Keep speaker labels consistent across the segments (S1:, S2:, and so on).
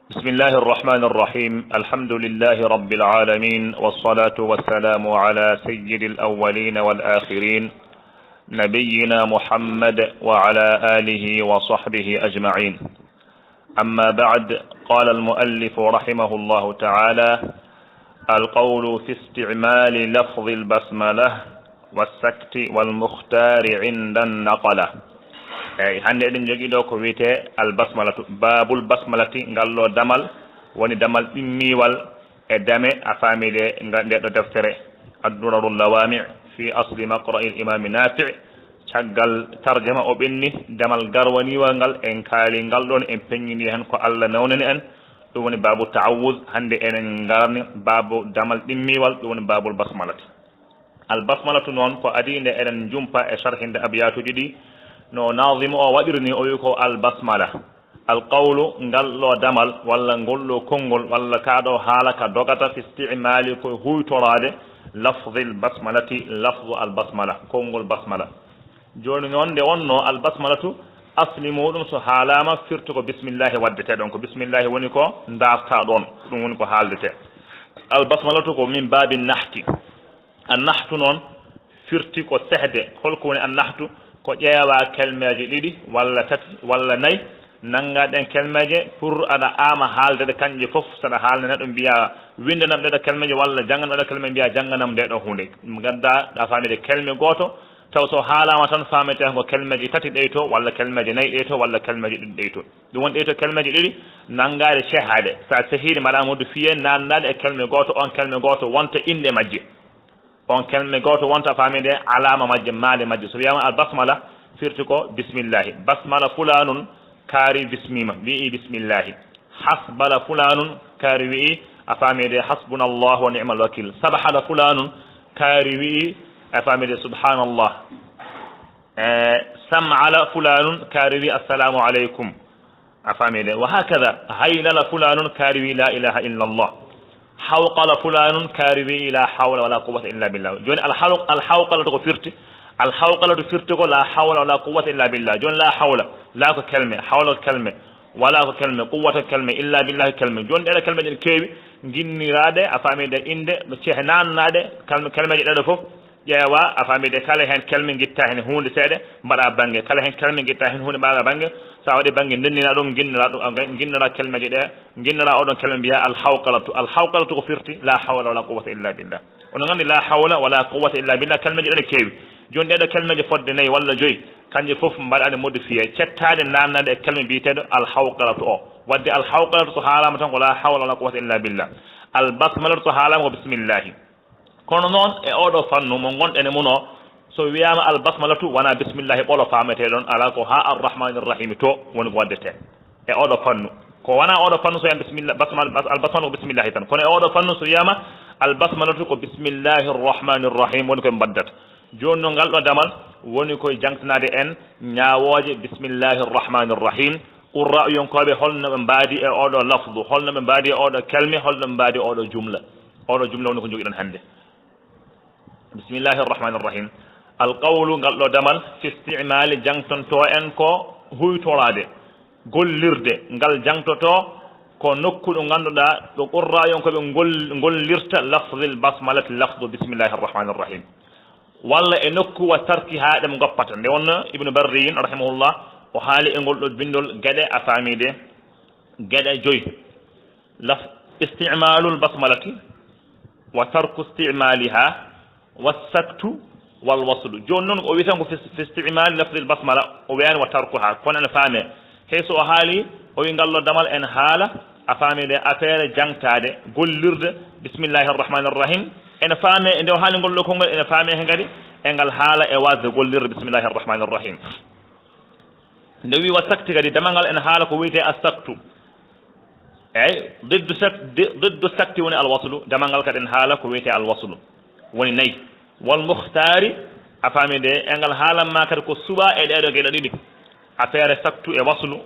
S1: بسم الله الرحمن الرحيم. الحمد لله رب العالمين، والصلاة والسلام على سيد الأولين والآخرين نبينا محمد وعلى آله وصحبه أجمعين. أما بعد، قال المؤلف رحمه الله تعالى: القول في استعمال لفظ البسملة والسكت والمختار عند النقلة. hande eɗen jogui ɗo ko wiyete albasmalatu, babul basmalati, ngallo damal woni damal ɗimmiwal e dame a famide nde ɗo deftere adduraru lawami fi asli maqra'i l'imami nafi'. caggal tarjama o ɓenni damal garwaniwal ngal en kaali ngal ɗon en peññini hen ko Allah nawnani en. ɗum woni babu ta'awuz. hande enen garni babu damal ɗimmiwal, ɗum woni babul basmalati. albasmalatu noon ko adinde eɗen jumpa e sharhinde abiyatuji ɗi no nazimu o waɗirni o wi ko albasmala alqawlu ngalɗo damal walla ngolɗo konngol walla kaɗo haala ka dogata fi istimali koye huytorade lafdi albasmalati, lafdu albasmala, konngol basmala. joni noon nde wonno albasmalatu asli muɗum so haalama firti ko bisimillahi waddete ɗon, ko bisimillahi woni ko darta ɗon, ɗum woni ko haaldete. albasmalatu ko min babi nahti. annahtu noon firti ko sehde. holko woni annahtu? ko ƴeewa kelmeje ɗiɗi walla tati walla nayyi nanggaɗen kelmeje pour aɗa ama haaldede kanƴe foof. saɗa haalde neɗɗo mbiya windanam ɗeɗo kelmeje walla janggan ɗeɗo kelme mbiya jangganam ndeɗo hunde. gadda ɗa famide kelme goto taw so haalama tan famete ko kelmeje tati ɗeyto walla kelmeje nayyi ɗeyto walla kelmeje ɗiɗi ɗeyto. ɗum woni ɗeyto kelmeje ɗiɗi nanggade sehade. sa sehide mbaɗa mudu fiye nannade e kelme goto, on kelme goto wonta inde majje, on kelme goto wonta famide alama majje, maade majje. so wiyama al basmala firti ko bisimillahi. basmala fulanun kaari bismima, wi'i bisimillahi. hasbala fulanun kaari wi'i a famide hasbuna allah wa ni'mal wakil. sabahala fulanun kaari wi'i a famide subhanallah. sam'ala fulanun kaari wi'i assalamu aleykum a famide. wa hakada haylala fulanun kaari wi'i la ilaha illa allah. hawqala fulanun kaari wi la hawla wala quwwata illa billah. joni alhawqalatu ko firti, alhawqalatu firti ko la hawla wala quwwata illa billah. joni la hawla la ko kelme, hawla ko kelme, wala ko kelme, quwwata ko kelme, illa billah ko kelme. joni ɗeɗo kelmeje ɗe keewi ginnirade a famide inde no cehe nannade kelmeje ɗeɗo foof. ƴeewa a famide kala hen kelme guitta hen hunde seeɗa mbaɗa banggue, kala hen kelme guitta hen hunde mbaɗa banggue. sa waɗi banggue ndendina ɗum guinnira kelmeje ɗe, guinnira oɗon kelme mbiya alhawqalatu. alhawqalatu ko firti la hawla wala quwwata illa billah. onon gandi la hawla wala quwwata illa billah kelmeje ɗeɗo keewi. joni ɗeɗo kelmeje fodde nayyi walla joyyi kanje foof mbaɗade modifié cettade nannade e kelme mbiyeteɗo alhawqalatu o. wadde alhawqalatu so haalama tan ko la hawla wala quwwata illa billah. albasmalatu so haalama ko bisimillahi. kono noon e oɗo fannu mo gonɗen e mun o, so wiyama albasmalatu wona bisimillahi ɓolo famete ɗon, ala ko ha arrahmani rrahimi to woni ko waddete e oɗo fannu. ko wona oɗo fannu so wiyama bisimillah albasmalatu ko bisimillahi tan, kono e oɗo fannu so wiyama albasmalatu ko bisimillahi rrahmani rrahim woni koye mbaddata. joni no ngal ɗo damal woni koye jangtanade en ñawoje bisimillahi rrahmani rrahim. qurra yonkoɓe holno ɓe mbaadi e oɗo lafdu, holno ɓe mbaadi e oɗo kelme, holno ɓe mbaadi oɗo jumla. oɗo jumla woni ko joguiɗen hannde. bisimillahi rrahmani rrahim. alqawlu ngal ɗo damal fi istimali jangtonto en ko huytorade, gollirde. ngal jangtoto ko nokku ɗo ganduɗa ɗo qurra yonkoɓe gollirta lafdil basmalati, lafdu bisimillahi rrahmani rrahim. walla e nokku wa tarki ha ɗem goppata. nde wonno ibnu barriyin rahimahullah o haali e ngol ɗo bindol gueɗe a famide gueɗe joyyi. istimalul basmalati wa tarku istimaliha wassaktu walwaslu. joni noon o wi tan ko fi istimali lafdil basmala o wiyani wa tarkuha, kono ene faame hay so o haali o wi ngallo damal en haala a famide affaire jangtade gollirde bisimillahi arrahmani arrahim. ene faame nde o haali ngol ɗo konngol ene faame he kadi e ngal haala e wasde gollirde bisimillahi arrahmani arrahim. nde wi wa sakti kadi damal ngal ene haala ko wiyete assaktu. eyyi diddu sakti woni alwaslu. damal ngal kadi ene haala ko wiyete alwaslu woni nayyi. wal muhtari a famide e ngal haalanma kadi ko suɓa e ɗeɗo gueɗe ɗiɗi affaire saktu e waslu.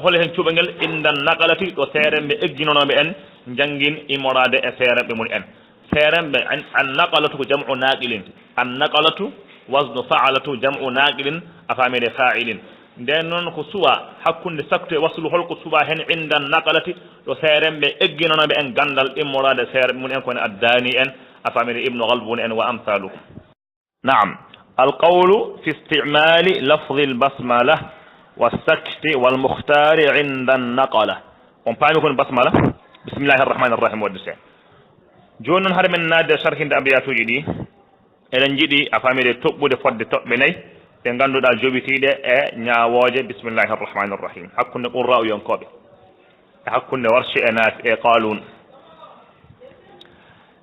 S1: hol hen cuɓa ngel indan naqalati ɗo seeremɓe egginonoɓe en jangguin immorade e seeremɓe mum en. seeremɓe an naqalatu ko jam'u naqilin, an naqalatu wasnu fa'alatu jam'u naqilin a famide fa'ilin. nden noon ko suwa hakkunde saktu e waslu holko suwa hen indan naqalati ɗo seeremɓe egginonoɓe en gandal immorade seere mun en kone addani en a famiri ibnu galbun en wa amsaluhu naam alqawlu fi istimali lafdi albasmala والسكت والمختار عند النقلة on paami kon basmala bismillahi arrahmani arrahim wadde se joni noon haade men nadde sarhinde abiyatuji ɗi eɗen jiiɗi a famire toɓɓude fodde toɓɓe nayyi ɗe ganduɗa jobitiɗe e ñawoje bismillahi arrahmani arrahim hakkunde qurra yonkoɓe e hakkunde warshi e nafi e qalun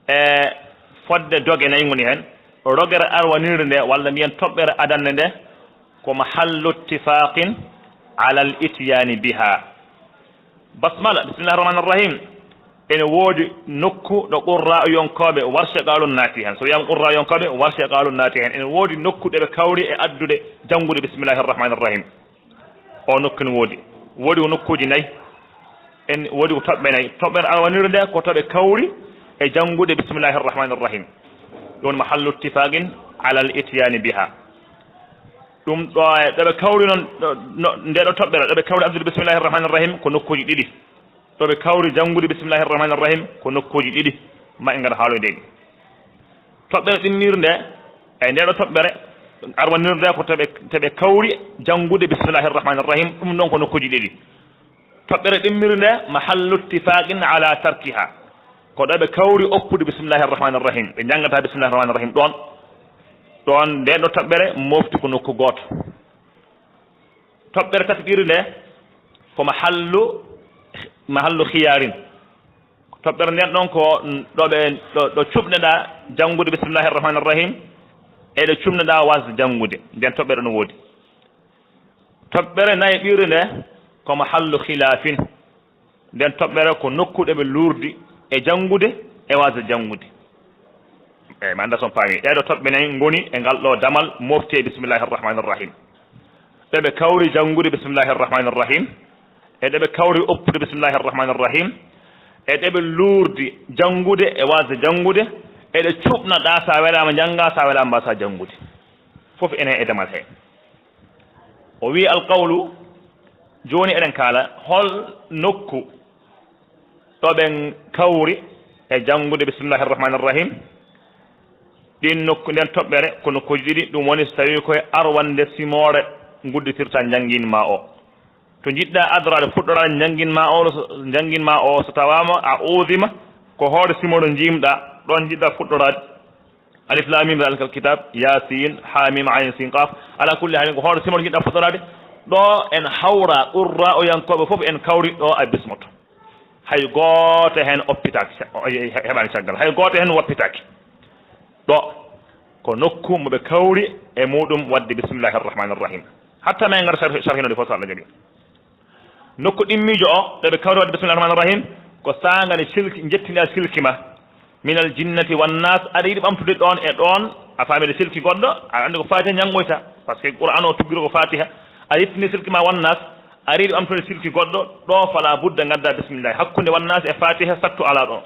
S1: e fodde doge nayyi goni hen rogere arwanirde nde walla mbiyen toɓɓere adanne nde ko mahallu ittifaqin ala al ityani biha basmala bisimillahi rahmani arrahim ene woodi nokku ɗo qurra yonkoɓe warse qalun naati hen so wiyama qurra yonkoɓe warse qalun naati hen ene woodi nokku ɗeɓe kawri e addude janngude bisimillahi arrahmani arrahim o nokku ne woodi ko nokkuji nayyi en woodi ko toɓɓe nayyi toɓɓere arwanirde nde ko toɓe kawri e janngude bisimillahi arrahmani arrahim ɗum mahallu ittifaqin ala al ityani biha ɗum ɗo ɗoɓe kawri noon ndeɗo toɓɓere ɗoɓe kawri abdude bisimillahi arrahmani arrahim ko nokkuji ɗiɗi ɗoɓe kawri janngude bisimillahi arrahmani arrahim ko nokkuji ɗiɗi ma en gata haaloydeɗi toɓɓere ɗinnir nde e ndeɗo toɓɓere arwanirde ko teɓe kawri janngude bisimillahi arrahmani arrahim ɗum ɗon ko nokkuji ɗiɗi toɓɓere ɗimmir nde mahallu ittifaqin ala tarkiha ko ɗoɓe kawri oppude bisimillahi arrahmani arrahim ɓe janggata bisimillahi arrahmani arrahim ɗon ndeɗo toɓɓere mofti ko nokku gooto toɓɓere tati ɗiri nde ko mahallu khiyarin toɓɓere nden ɗon ko ɗo cuɓneɗa janngude bisimillahi arrahmani arrahim eɗo cumneɗa wasde janngude nden toɓɓere no woodi toɓɓere nayi ɗiri nde ko mahallu khilafin nden toɓɓere ko nokkuɗe ɓe lurdi e janngude e wasde janngude eyyi mi anda son paami ɗeɗo toɓɓe nayi goni e ngal ɗo damal mofti e bisimillahi arrahmani arrahim ɗeɓe kawri janngude bisimillahi arrahmani arrahim e ɗeɓe kawri oppude bisimillahi arrahmani arrahim e ɗeɓe lurdi janngude e wasde janngude eɗe cuɓnaɗa sa welama jannga sa welama mbasa janngude foof ene e damal he o wi alqawlu joni eɗen kaala hol nokku ɗoɓen kawri e janngude bisimillahi arrahmani arrahim ɗin nokku nden toɓɓere ko nokkuji ɗiɗi ɗum woni so tawi koye arwande simore gudditirta jangguinma o to jiɗɗa adrade fuɗɗorade jangguinma o so tawama a udima ko hoore simore jimɗa ɗon jiɗɗa fuɗɗorade alif lam mim zalikal kitab yasin hamim ayn sin qaf ala kulli halin ko hoore simore jiɗɗa fuɗɗorade ɗo en hawra qurra o yankoɓe foof en kawri ɗo a bismoto hay gooto hen oppitaki heɓani caggal hay gooto hen woppitaki ɗo ko nokku moɓe kawri e muɗum wadde bisimillahi arrahmani arrahim hatta ma gara sarhinode fof so Allah jaaɓi nokku ɗimmijo o ɗoɓe kawri wadde bisimillahi arrahmani arrahim ko sagane silki jettiniɗa silki ma minal jinnati wannas aɗa yiɗi ɓamtude ɗon e ɗon a famide silki goɗɗo aɗa andi ko fatiha janggoyta par ce que qur'an o tuggiro ko fatiha a yettini silki ma wannas aɗa yiɗi ɓamtude silki goɗɗo ɗo fala budda gadda bisimillahi hakkude wannas e fatiha sattu ala ɗon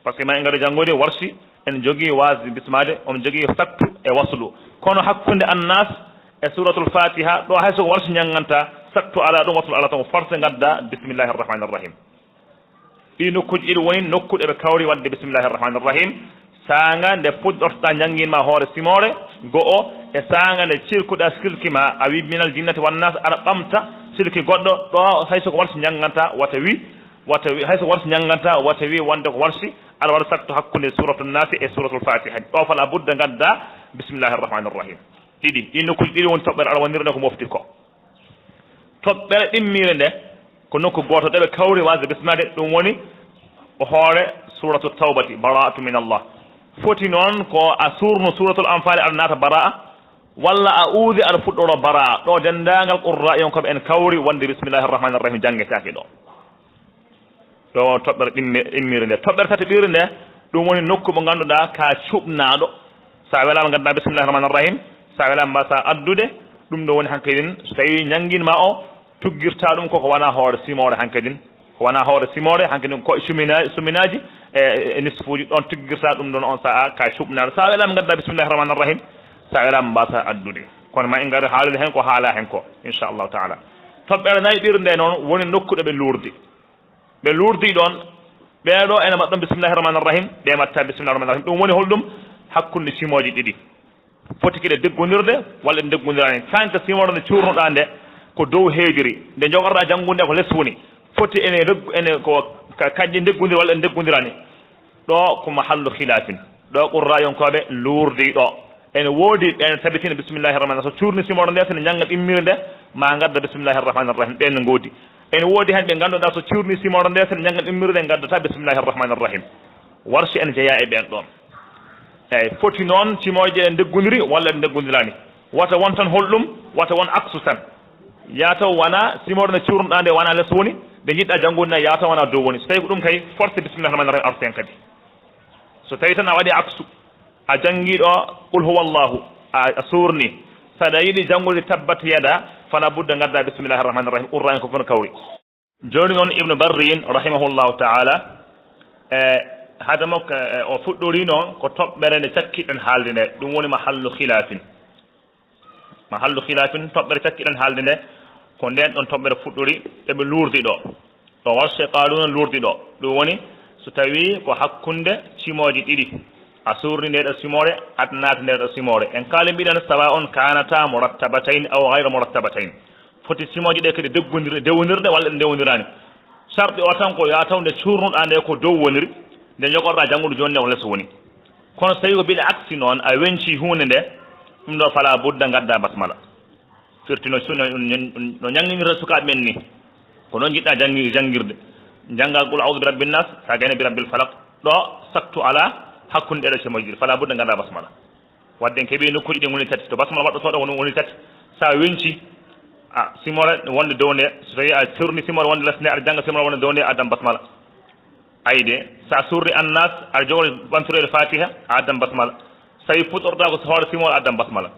S1: par ce que ma en gaɗa janggoyde warsi en jogui wasde bismade on jogui sattu e waslu kono hakkude annas e suratul fatiha ɗo hay soko warsi jangganta sattu ala ɗum waslu ala ton forcé gadda bisimillahi arrahmani arrahim ɗi nokkuji ɗiɗi woni nokkuɗe ɓe kawri wadde bisimillahi arrahmani arrahim sanga nde puɗɗortoɗa jangguinma hoore simore go'o e sanga nde cirkuɗa silki ma a wi minal jinnati wannas aɗa ɓamta silki goɗɗo ɗo hay soko warsi jangganta wata wi hay soko warsi jangganta wata wi wonde ko warsi aɗa waɗa sattu hakkude suratul nasi e suratul fatiha ɗo fala budda gadda bisimillahi arrahmani arrahim ɗiɗi ɗi nokkuji ɗiɗi woni toɓɓere arwanirde ko mofti ko toɓɓere ɗimmire nde ko nokku goto ɗeɓe kawri wasde bismade ɗum woni ko hoore suratu tawbati bara'atu min allah foti noon ko a surno suratul anfali aɗa naata bara'a walla a uudi aɗa fuɗɗoro bara'a ɗo dendagal qurra yon koɓe en kawri wonde bisimillahi arrahmani arrahim janggetaki ɗo ɗo toɓɓere ɗimmire nde toɓɓere tati ɓiri nde ɗum woni nokku mo ganduɗa ka cuɓnaɗo sa welama gadda bisimillahi arrahmani arrahim sa welama mbasa addude ɗum ɗo woni hankkadin so tawi ñanguinma o tuggirta ɗum koko wona hoore simore hankkadin ko wona hoore simore hankkadin ko suminaji e nisfuji ɗon tuggirta ɗum ɗon on saaha ka cuɓnaɗo sa welama gadda bisimillahi arrahmani arrahim sa welama mbasa addude kono ma en gar haalide hen ko haala hen ko inchallahu taala toɓɓere nayɓirde noon woni nokkuɗo ɓe luurdi ɓe luurdi ɗon ɓeeɗo ene mbaɗ ɗon bisimillahi rahmani rahim ɓe mbatta bisimillahi rahmani rahim ɗum woni holɗum hakkunde simoji ɗiɗi foti kiɗe deggodirde walla ɗe deggodirani tant que simoɗo nde cuurnoɗa nde ko dow heejiri nde jogorɗa janngude ko less woni foti ene ko kaƴƴe deggodir walla en deggodirani ɗo ko mahallu khilafin ɗo qurrayonkoɓe luurdi ɗo ene woodi ɓen tabitina bisimillahi rahmani so cuurni simoɗo nde sene jangga ɗimmirde ma gadda bisimillahi rahmani rahim ɓen goodi ene woodi hen ɓe ganduɗa so cuurni simoɗo nde sene jangga ɗimmirde gaddata bisimillahi rahmani rahim warsi en jeeya e ɓen ɗon eyyi foti noon simoje en deggodiri walla ɗe deggodirani wata won tan holɗum wata won aksu tan yataw wona simoɗo nde cuurnoɗa nde wona less woni nde jiɗɗa janggude nde yataw wona dow woni so tawi ko ɗum kay force bisimillahi rahmani rahim arten kadi so tawi tan a waɗi aksu a jangguiɗo qul huwa llahu a surni saɗa yiiɗi janggude tabbat yada fala budda gadda bisimillahi rahmani rahim urrani ko fono kawri joni noon ibnu barrin rahimahullahu taala hade makko o fuɗɗori noon ko toɓɓere nde cakkiɗen haalde nde ɗum woni mahallu khilafin toɓɓere cakkiɗen haalde nde ko nden ɗon toɓɓere fuɗɗori eɓe luurdi ɗo ɗo warse qaluna luurdi ɗo ɗum woni so tawi ko hakkunde simoji ɗiɗi a surni ndeɗo simore aɗa naata ndeɗo simore en kaali mbiɗen sawa on kanata murattabatain aw gayra murattabatain foti simoji ɗe kadi dewnirde walla ɗe dewnirani sarɗi o tan ko yataw nde curnuɗa nde ko dow woniri nde jogorɗa janngude joni nde ko less woni kono so tawi ko biɗa aksi noon a wenci hunde nde ɗum ɗo fala budda gadda basmala firti no jangginirta sukaɓe men ni ko noon jiɗɗa janggirde jangga qul audu bi rabbin nas sa gayne bi rabbil falaq ɗo sattu ala hakkunde ɗeɗo simoji fala budda gadda basmala wadde en keeɓi nokkuji ɗi woni tati to basmala waɗɗotoɗo woni tati sa wenci a simore wonde dow nde so tawi a surni simore wonde less nde aɗa jangga simore wonde dow nde addam basmala ayde sa surni annas aɗa jogori ɓanturede fatiha a addam basmala so tawi puɗɗorɗa ko hoore simore addam basmala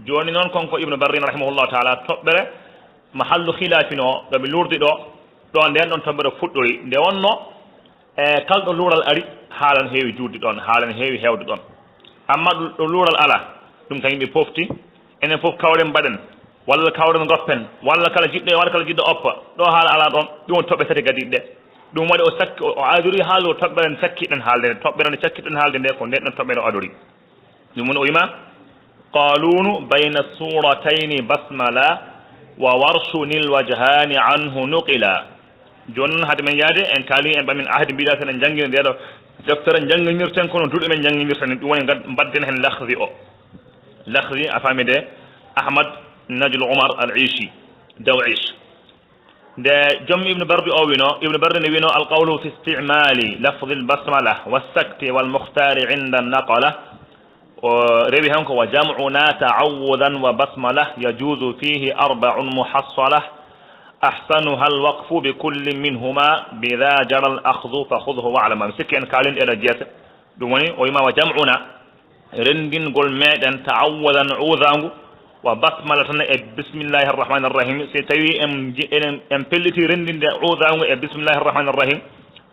S1: joni noon konko ibnu barrin rahimahullahu taala toɓɓere mahallu khilafin o ɗoɓe luurdi ɗo ɗo nden ɗon toɓɓere fuɗɗori nde wonno e kalɗo luural ari haalan heewi juutde ɗon haalan heewi hewde ɗon amma ɗo luural ala ɗum tan yimɓe pofti enen foof kawren mbaɗen walla kawren goppen walla kala jiɗɗo oppa ɗo haala ala ɗon ɗum woni toɓɓe tati gadiɗe ɗe ɗum waɗi o adori haalu toɓɓere nde cakkiɗen haalde nde toɓɓere nde cakkiɗen haalde nde ko nden ɗon toɓɓere o adori ɗum woni o wima qalunu bayna suratayni basmala wa warshunil wajhani anhu nuqila joni noon haade men yaade en kaali en ɓamin ahdi mbiɗa sen en janggini ndeɗo deftere jangginirten kono duuɗe men jangginirten ɗum woni mbadden hen lahdi o lahdi a faami de ahmad najlu oumar al ishi daw ish nde joom ibnu bardi o wino ibnu bardi ne wino alqawlu fi istimali lafdi lbasmala walsakti walmukhtari inda naqala o rewi hen ko wa jam'una ta'awudan wa basmala yajuzu fihi arba'un muhassalah ahsanuha alwaqfu bi kulli minhuma bidha jara al-akhdhu fa khudhu wa'lam mi sikki en kalin ɗeɗo jeese ɗum woni o wima wa jam'una rendingol meɗen ta'awudan udangu wa basmala tan e bisimillahi arrahmani arrahim si tawi en pelliti rendinde udangu e bisimillahi arrahmani arrahim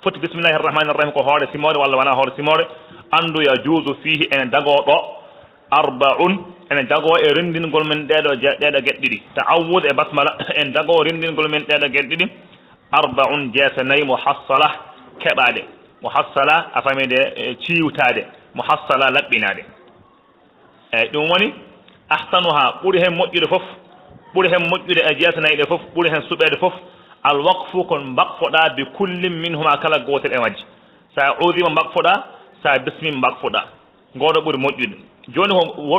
S1: foti bisimillahi arrahmani arrahim ko hoore simore walla wona hoore simore andu yajuzu fihi ene dago ɗo arba'un ene dago e rendingol men ɗeɗo geɗe ɗiɗi ta'awud e basmala en dago rendingol men ɗeɗo geɗe ɗiɗi arba'un jeese nayyi muhassala keɓade muhassala a famide ciwtade muhassala laɓɓinade eyyi ɗum woni ahsanuha ɓuuri hen moƴƴude foof ɓuuri hen moƴƴude e jeese nayyi ɗe foof ɓuuri hen suɓede foof alwaqfu kon mbaqfoɗa bi kullin minhuma kala gotel e majji sa udima mbaqfoɗa sa bismi mbaqfoɗa ngoɗo ɓuuri moƴƴude joni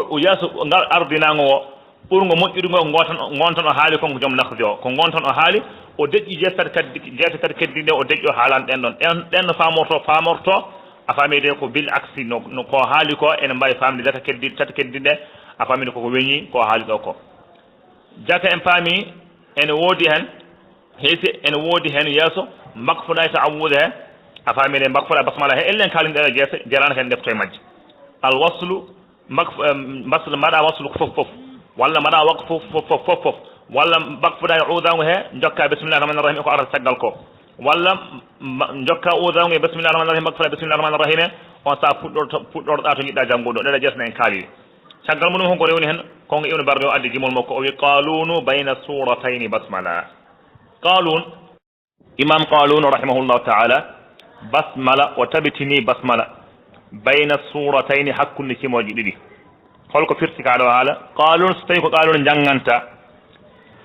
S1: ko yeeso ngal ardinago o ɓurgo moƴƴude ngo gontan o haali konko joom lahdi o ko gontan o haali o deƴƴi jeese tati keddiɗe o deƴƴi o haalani ɗen ɗon ɗen no famorto a famide ko bil aksi no ko haali ko ene mbawi famde tati keddiɗe a famide koko weñi ko haali ɗo ko jaka en paami ene woodi hen heesi ene woodi hen yeeso mbakfoɗa e ta'awude he a mbakfoɗa basmala he ellen kalinɗeɗo jeese jarano hen defto e majji alwaslu basle mbaɗa waslu ko fof walla mbaɗa waqfu fof walla mbakfoɗa e udangu he jokka bisimillahi rahmani rahim ko arata caggal ko walla jokka udangu e bisimillahi rahmani rahim mbakfoɗa bisimillahi rahmani rahim on sa puɗɗorɗa to jiɗɗa jangguɗo ɗeɗo jeesne en kaali caggal muɗum honko rewni hen kongo ibnu barri o addi gimol makko o wi qalunu bayna suratayni basmala qalun imam qalun rahimahullahu taala basmala o tabitini basmala bayna suratayni hakkunde cimoji ɗiɗi holko firti kaɗo haala qalun so tawi ko qalun jangganta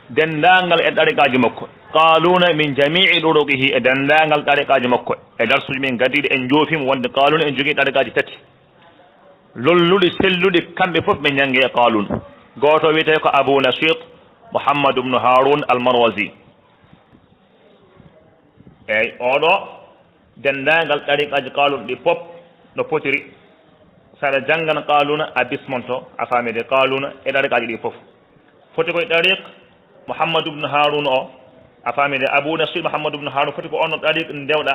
S1: dendagal e ɗariqaji makko qaluna min jamii ɗuruqihi e dendagal ɗariqaji makko e darsuji min gadiɗi en joofima wonde qaluna en jogui ɗariqaji tati lolluɗi selluɗi kamɓe foof ɓe jangge e qalun goto wiyete ko abou nashit mouhammad ubnu haroun almarwasi eyyi oɗo dendagal ɗariqaji qalun ɗi fof no potiri saɗa janggana qaluna a bismonto a famide qaluna e ɗariqaji ɗi fof foti koye ɗariq mouhammad ubnu haroun o a famide abou nashid mouhammad ubnu haroun foti ko onno ɗariq ndewɗa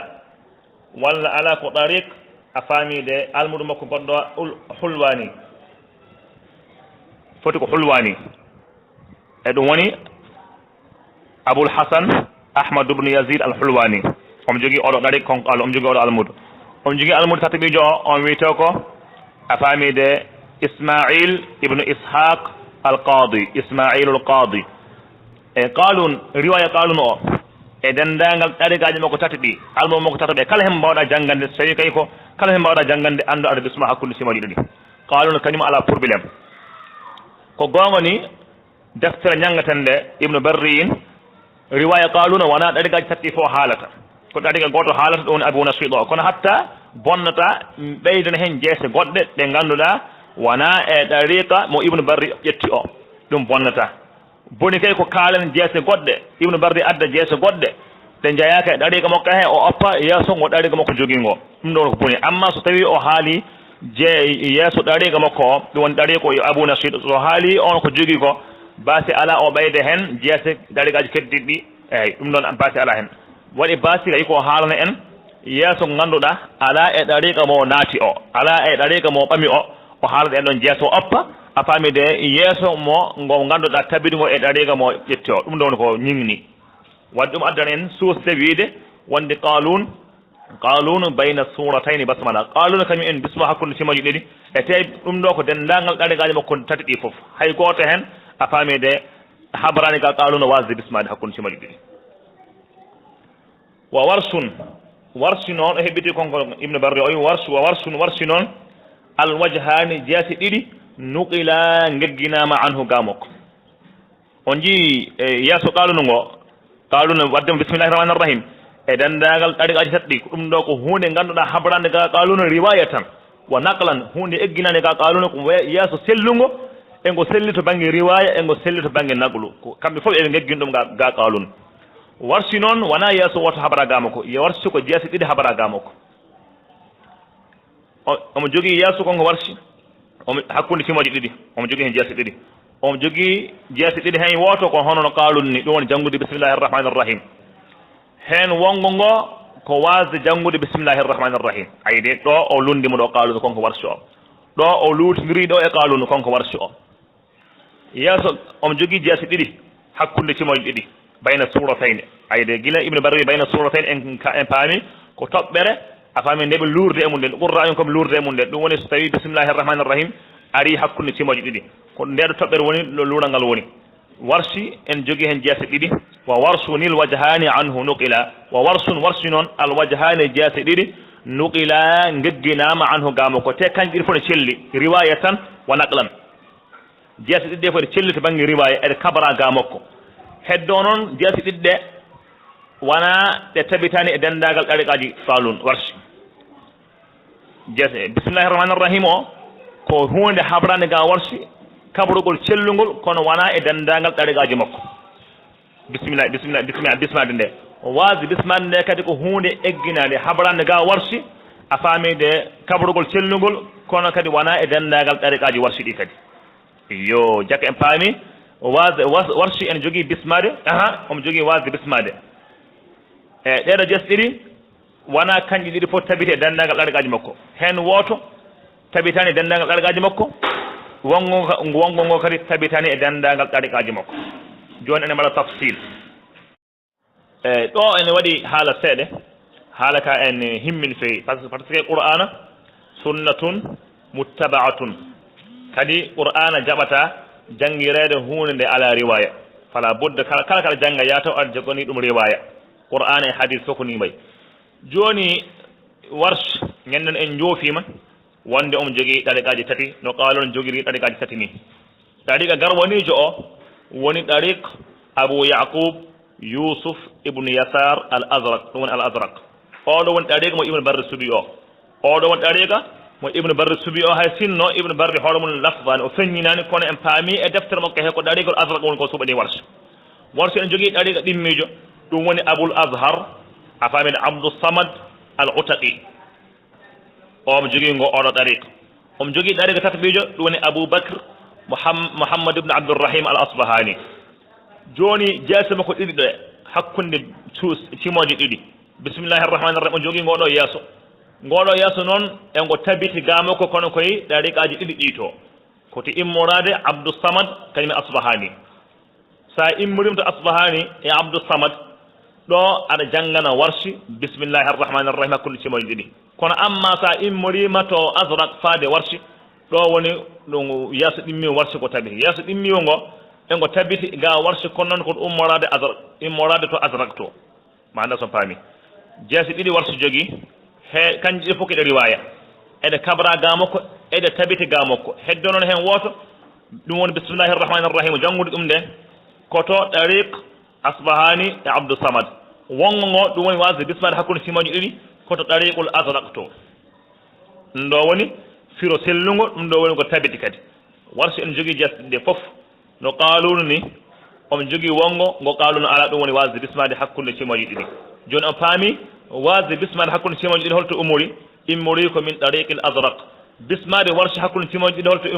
S1: walla ala ko ɗariq a famide almudu makko goɗɗo hulwani foti ko hulwani e ɗum woni aboul hasan ahmad ubnu yazid al hulwani omo jogui oɗo ɗariq konko omo jogui oɗo almudu omo jogui almudu tataɓijo o on wiyete ko a famide ismail ibnu ishaq al qadi ismailu al qadi e qalun riwaya qalun o e dendagal ɗarigaji makko tati ɗi almudu makko tata ɓe kala hen mbawɗa janggande so tawi kay ko kala hen mbawɗa janggande andu aɗa bisma hakkude simaji ɗiɗi qalun kañum ala probléme ko gonga ni deftere janggaten nde ibnu barriin riwaya qaluna wona ɗarigaji tati fo haalata ko ɗariga goto haalata ɗum woni abou nashid o kono hatta bonnata ɓeydana hen jeese goɗɗe ɗe ganduɗa wona e ɗariqa mo ibnu barri ƴetti o ɗum bonnata boni kay ko kaalen jeese goɗɗe ibnu barri adda jeese goɗɗe ɗe jeyaka e ɗariqa makko he o oppa yeeso ngo ɗariqa makko joguingo ɗum ɗon ko boni amma so tawi o haali yeeso ɗariqa makko o ɗum woni ɗariqa o abou nashid so haali on ko jogui ko baasi ala o ɓeyde hen jeese ɗariqaji keddiɗɗi eyyi ɗum ɗon baasi ala hen waɗi baasi kay ko haalana en yeeso ganduɗa ala e ɗariqa mo naati o ala e ɗariqa mo ɓami o haalata en ɗon jeeso oppa a famide yeeso mo ngo ganduɗa tabiɗugo e ɗariqa mo ƴetti o ɗum ɗon ko ñingni wadde ɗum addana en suusde wiide wonde qalun bayna suratayni basmala qalun kañum en bisma hakkude simaji ɗiɗi e tawi ɗum ɗo ko dendagal ɗariqaji makko tati ɗi foof hay goto hen a famide habrani ka qaluna wasde bismade hakkude simaji ɗiɗi wa warsi noon o heɓɓiti konko ibnu barri o wi warsi noon alwajhani jeese ɗiɗi nuqila gegginama anhu ga makko on jii yeeso qaluna ngo qaluna waddemo bisimillahi rahmani irrahim e dendagal ɗariqaji tati ɗi ɗum ɗo ko hunde ganduɗa habrande ga qaluna riwaya tan wa naqlan hunde egginande ga qaluna ko yeeso sellugo ego selli to banggue riwaya ego selli to banggue naqlu ko kamɓe foof eɓe geggin ɗum ga qaluna warsi noon wona yeeso woto habara ga makko yo warsi ko jeese ɗiɗi habara ga makko omo jogui yeeso konko warsi omo hakkude simoji ɗiɗi omo jogui hen jeese ɗiɗi omo jogui jeese ɗiɗi hen woto ko hono no qalunni ɗum woni janggude bisimillahi irrahmani irrahim hen wongo ngo ko wasde janggude bisimillahi irrahmani irrahim ayde ɗo o lundimo ɗo qalunu konko warsi o ɗo o lutidiri ɗo e qalunu konko warsi o yeeso omo jogui jeese ɗiɗi hakkude simoji ɗiɗi bayna suratayni ayde gila ibnu barri bayna suratayni en paami ko toɓɓere a faami ndeɓe luurde e mum nden qurra en koɓe luurde e mum nden ɗum woni so tawi bisimillahi irrahmani irrahim ari hakkude simoji ɗiɗi ko ndeɗo toɓɓere woni ɗo luural ngal woni warsi en jogui hen jeese ɗiɗi wa warsunil wajhani anhu nuqila wa warsi noon alwajhani jeese ɗiɗi nuqila gegginama anhu gamo ko te kañƴi ɗiɗi fof ne celli riwaya tan wa naqlan jeese ɗiɗi ɗe fof ɗe celli to banggue riwaya eɗe kabara ga makko heddo noon jeese ɗiɗi ɗe wona ɗe tabitani e dendagal ɗariqaji qalun warsi jeese bisimillahi irrahmani irrahim o ko hunde habrande ga warsi kabrugol cellugol kono wona e dendagal ɗariqaji makko bismade nde wasde bismade nde kadi ko hunde egginade habrande ga warsi a famide kabrugol cellugol kono kadi wona e dendagal ɗariqaji warsi ɗi kadi yo jakka en paami wasde warsi en jogui bismade omo jogui wasde bismade e ɗeɗo jees ɗiɗi wona kanƴi ɗiɗi fof tabiti e dendagal ɗariqaji makko hen woto tabitani e dendagal ɗariqaji makko wongo ngo kadi tabitani e dendagal ɗariqaji makko joni ene mbaɗa tafsil eyyi ɗo ene waɗi haala seeɗe haala ka en himmin fewi par ce que qur'ana sunnatun muttabaatun kadi qur'ana jaɓata jangirede hunde nde ala riwaya fala budda kala janga yato ad jogoni ɗum riwaya qur'an e hadith fof ko ni mbay joni warsh ñanden en joofima wonde omo jogui ɗariqaji tati no qaalon jogiri ɗariqaji tati ni ɗariqa garwanijo o woni ɗariq abou yaqub yusuf ibnu yasar al azraq ɗum woni al azraq oɗo woni ɗariqa mo ibnu barre suuɓi o oɗo woni ɗariqa mo ibnu barre suuɓi o hay sinno ibnu barre hoore mum lafdani o feññinani kono en paami e deftere makko he ko ɗariqal azraq woni ko suuɓani warsh warsh en jogui ɗariqa ɗimmijo ɗum woni aboul azhar a faamide abdou samad al utaqi omo jogui ngo oɗo ɗariqa omo jogui ɗariqa tataɓijo ɗum woni aboubacre mouhammad ibne abdourrahim al asbahani joni jeese makko ɗiɗi ɗo hakkude cimoje ɗiɗi bisimillahi arrahmani arrahim o jogui ngoɗo yeeso noon engo tabiti gamako kono koye ɗariqaji ɗiɗi ɗi to koti immorade abdou samad kañum e asbahani sa immorim to asbahani e abdou samad ɗo aɗa janggana warshi bisimillahi arrahmani arrahim hakkude cimoje ɗiɗi kono amma sa immorima to azrak faade warshi ɗo woni ɗum yeeso ɗimmiwo warshi ko tabiti yeeso ɗimmiwo ngo engo tabiti ga warshi kono noon koto ummorade azrak immorade to azrak to ma anda son paami jeese ɗiɗi warshi jogui he kanji ɗi fof keɗe riwaya eɗe kabra ga makko eɗe tabiti ga makko heddo noon hen woto ɗum woni bisimillahi arrahmani arrahim janngude ɗum nde koto ɗariq asbahani e abdou samad wongo ngo ɗum woni wasde bismade hakkude simaji ɗiɗi koto ɗariqul azraq to ɗum ɗo woni firo sellugo ɗum ɗo woni ko tabiti kadi warsi en jogui jeesɗe ɗe foof no qaalunu ni omo jogui wongo ngo qaalunu ala ɗum woni wasde bismade hakkude simaji ɗiɗi joni on paami wasde bismade hakkude simaji ɗiɗi holto immori ko min ɗariqil azraq bismade warsi hakkude simaji ɗiɗi holto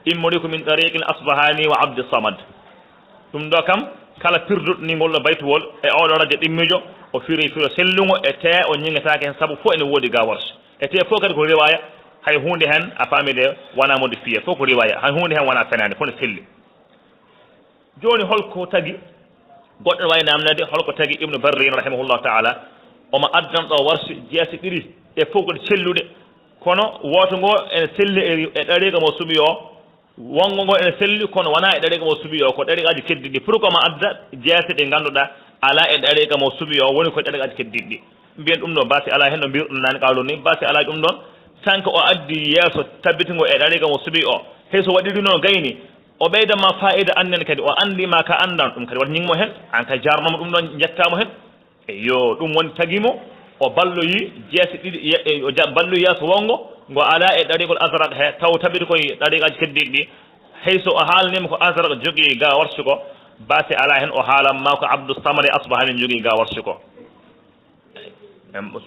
S1: immori ko min ɗariqil asbahani wa abdou samad ɗum ɗo kam kala pirduɗo ni ngol ɗo baytuwol e oɗo radio ɗimmijo o firo sellugo e te o ñingetake hen saabu fof ene woodi ga warsa e te fof kadi ko riwaya hay hunde hen a faamide wona modifié fof ko riwaya hay hunde hen wona fenade fof ne selli joni holko tagui goɗɗo wawi namnade holko tagui ibnu barrin rahimahullahu taala omo addan ɗo warsi jeese ɗiɗi e fof kode celluɗe kono woto ngo ene selli e ɗariqa mo suuɓi o wongo ngo ene selli kono wona e ɗariqa mo suuɓi o ko ɗariqaji keddiɗi pourquoi ma adda jeese ɗe ganduɗa ala e ɗariqa mo suuɓi o woni koye ɗariqaji keddiɗi mbiyen ɗum ɗo basi ala hen no mbirɗum nani kawlon ni basi ala ɗum ɗon tan que o addi yeeso tabbitingo e ɗariqa mo suuɓi o hayso waɗiri no gayni o ɓeydanma fayida annen kadi o andima ka andan ɗum kadi wat ñingmo hen an kay jarnoma ɗum ɗon jettamo hen eyo ɗum woni taguimo o balloyi jeese ɗiɗi o balloyi yeeso wongo ngo ala e ɗariqol azrak he taw tabiti koye ɗariqaji keddiɗi ɗi hayso o haalnima ko azrak jogui ga warsi ko basi ala hen o haalanma ko abdou samad e asbahani jogui ga warsi ko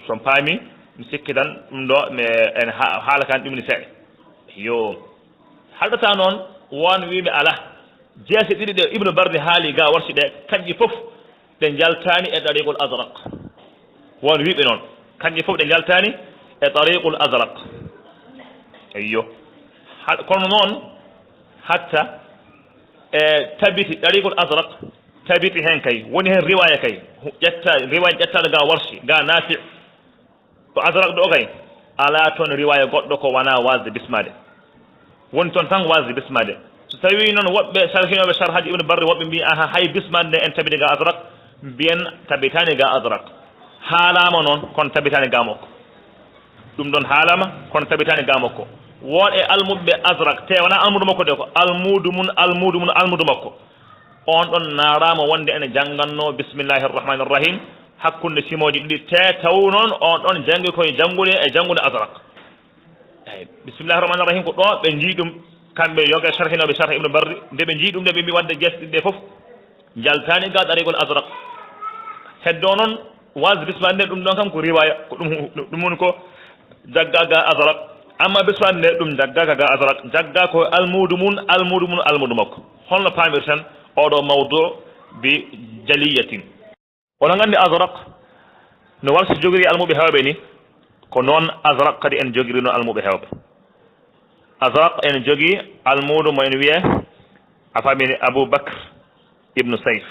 S1: son paami mi sikki tan ɗum ɗo en haala kan ɗumni seeɗa yo haldata noon won wiɓe ala jeese ɗiɗi ɗe ibnu bardi haali ga warsi ɗe kanƴi foof ɗe jaltani e ɗariqul azrak won wiɓe noon kanƴi foof ɗe jaltani e ɗariqul azrak eyyo kono noon hatta e tabiti ɗariqul azrak tabiti hen kay woni hen riwaya kay riwaya ƴettaɗo ga warsi ga nafi ko azrak ɗo kay ala toon riwaya goɗɗo ko wona wasde bismade woni toon tan wasde bismade so tawi noon woɓɓe sarhinoɓe sarhaji ibnu barre woɓɓe mbi aha hay bismade nde en tabiti ga azrak mbiyen tabitani ga azrak haalama noon kono tabitani ga makko ɗum ɗon haalama kono tabitani ga makko won e almuɓe azrak te wona almudu makko de ko almudu makko on ɗon narama wonde ene jangganno bisimillahi arrahmani irrahim hakkude simoji ɗiɗi te taw noon on ɗon janggi koye janggude e janggude azrak eyyi bisimillahi arrahmani irrahim ko ɗo ɓe jii ɗum kamɓe yoga sarhinoɓe sarha ibnu barri nde ɓe jii ɗum nde ɓe mbi wadde jeesɗe ɗiɗi ɗe foof jaltani ga ɗarigol azrak heddo noon wasde bismade nde ɗum ɗon kam ko riwaya ko ɗum woni ko jagga ga azrak amma bismade nde ɗum jaggaka ga azrak jagga ko almudu makko holno pamirten oɗo mawdu bi jaliyatin oɗon gandi azrak no warsi jogiri almuɓe hewɓe ni ko noon azrak kadi en jogiri no almuɓe hewɓe azrak en jogui almudu mo en wiye a famini aboubacre ibnu sayf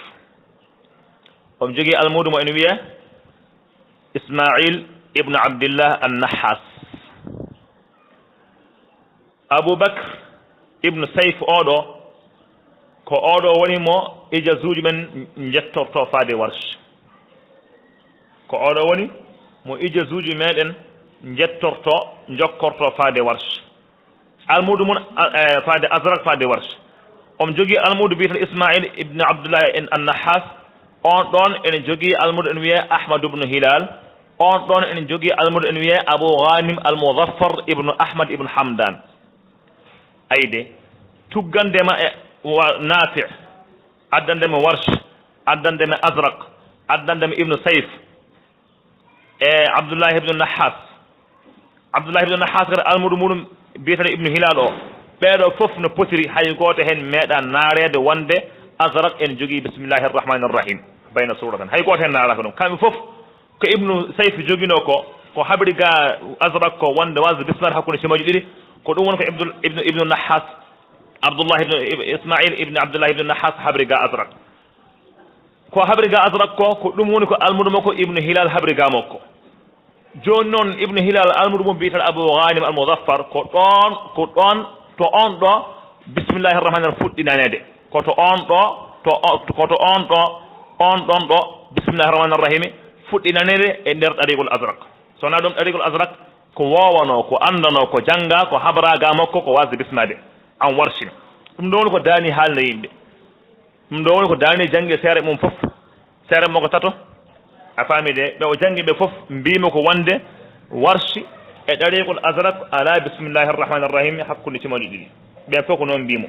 S1: omo jogui almudu mo en wiye ismail ibnu abdillah annahas aboubacre ibnu sayf oɗo ko oɗo woni mo ijazuji men jettorto faade warsh ko oɗo woni mo ijazuji meɗen jettorto jokkorto faade warsh almudu mun faade azrak faade warsh om jogui almudu biyetan ismail ibne abdoullahi en annahas on ɗon ene jogui almudu en wiye ahmad ibnu hilal on ɗon ene jogui almudu en wiye abou ghanim almuzaffar ibnu ahmad ibnu hamdan ayde tuggandema e nafi addandema warsh addandema azrak addandema ibnu sayf e abdoullahi ibnu nahas abdoullahi ibnu nahas kadi almudu muɗum biyetata ibnu hilal o ɓeeɗo fof no potiri hay goto hen meeɗa naarede wonde azrak en jogui bisimillahi arrahmani arrahim bayna suratan hay goto hen naaraka ɗum kamɓe fof ko ibnu sayf joguino ko haɓri ga azrak ko wonde wasde bisimillahi hakkude simoji ɗiɗi ko ɗum woni ko ibnu nahas abdoullah ismail ibne abdoullah ibne nahas haɓri ga azrak ko haɓri ga azrak ko ɗum woni ko almudu makko ibnu hilal haɓri ga makko joni noon ibnu hilal almudu mum biyetal abou ghanim almuzaffar ko ɗon to on ɗo bisimillahi arrahmani rahim fuɗɗinanede koto on ɗon ɗo bisimillahi arrahmani arrahimi fuɗɗinanede e nder ɗarigol azrak sowona ɗum ɗarigol azrak ko wowano ko andano ko jangga ko habraga makko ko wasde bismade an warsina ɗum ɗo woni ko daani haalno yimɓe ɗum ɗo woni ko daani jangge seere mum fof seere mo ko tato a faami de ɓe o jangi ɓe fof mbima ko wonde warsi e ɗariqul azrak ala bisimillahi arrahmani arrahim hakkude cimoji ɗiɗi ɓen fof ko noon mbimo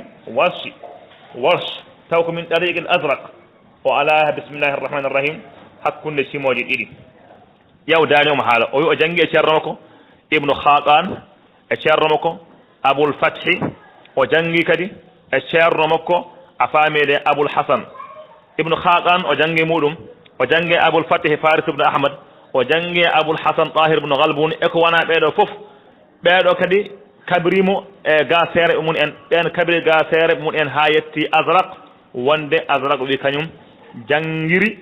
S1: wars taw ko min ɗariqil azrak o ala bisimillahi arrahmani arrahim hakkunde cimoji ɗiɗi yaw daani omo haala o wi o jangi e ceerno makko ibnu khaqan e ceerno makko aboul fathi o jangi kadi e ceerno makko a faamide aboul hasan ibnu khaqan o jangi muɗum o jangi aboul fathi faris ibnu ahmad o jangi aboul hasan tahir ibnu galboun e ko wona ɓeeɗo fof ɓeeɗo kadi kabrimo e ga seere mum en ɓen kabri ga seere mum en ha yetti azrak wonde azrak wi kañum jangiri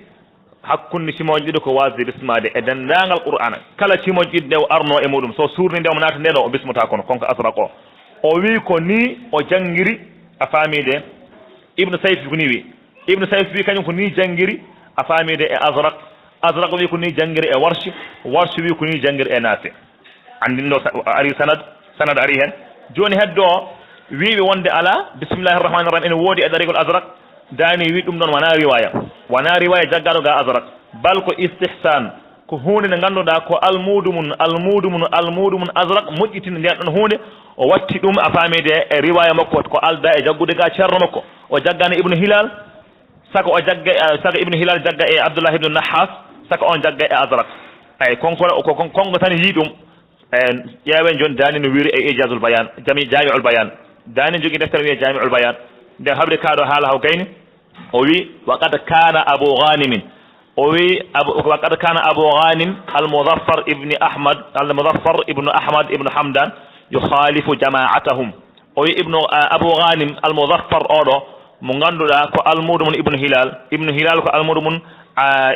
S1: hakkunde cimoji ɗiɗi ko wasde bismade e dendagal qur'ana kala cimoji ɗiɗi ɗe o arno e muɗum so surni nde omo naata nde ɗo o bismata kono konko azrak o wi ko ni o jangiri a faamide ibnu sayf ko ni wi ibnu sayf wi kañum ko ni jangiri a faamide e azrak wi ko ni jangiri e warshi wi ko ni jangiri e nafi andinɗo ari sanad ari hen joni heddo wiɓe wonde ala bisimillahi arrahmani arrahim ene woodi e ɗarigol azrak dani wi ɗum ɗon wona riwaya jaggaɗo ga azrak bal ko istihsan ko hunde nde ganduɗa ko almudu mum azrak moƴƴitinde nden ɗon hunde o watti ɗum a faamide e riwaya makko ko alda e jaggude ga ceerno makko o jaggani ibnu hilal saka ibnu hilal jagga e abdoullah ibnu nahas saka on jagga e azrak ay konko tan yi ɗum ƴeewen joni dani no wiiri e ijazul bayan jamiul bayan dani jogui deftere wiye jamiul bayan nde haɓri kaɗo haala haw gayni o wi waqad kana abou ghanimin o wi waqad kana abou ghanim almuzaffar ibnu ahmad ibnu hamdan yukhalifu jama'atahum o wi abou ghanim almuzaffar oɗo mo ganduɗa ko almudu mum ibnu hilal ko almudu mum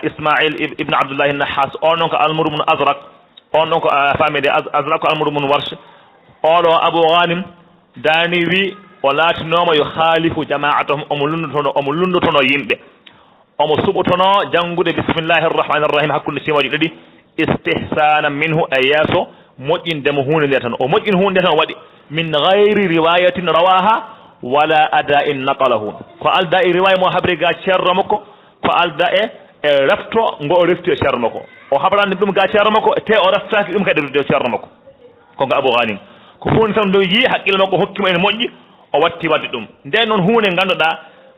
S1: ismail ibnu abdoullahi nahas on ɗon ko almudu mum azrak on ɗon ko famide azrak ko almudu mum warsh oɗo abou ghanim dani wi o laatinoma yo haalifu jama'atahum omo lundotono yimɓe omo suɓotono janngude bisimillahi arrahmani arrahim hakkunde simoji ɗiɗi istihsanan minhu e yeeso moƴƴindemo hunde nde tan o moƴƴin hunde nde tan o waɗi min gayri riwayatin rawaha wala ada in naqalahu ko alda e riwaya mo haɓri ga ceerno makko ko alda e refto ngo o refti e ceerno makko o haɓrani ɗum ga ceerno makko te o reftaki ɗum kadi e ceerno makko konko abou ghanim ko hunde tan ndo yi haqqille makko hokkimo ene moƴƴi o watti wadde ɗum nden noon hunde ganduɗa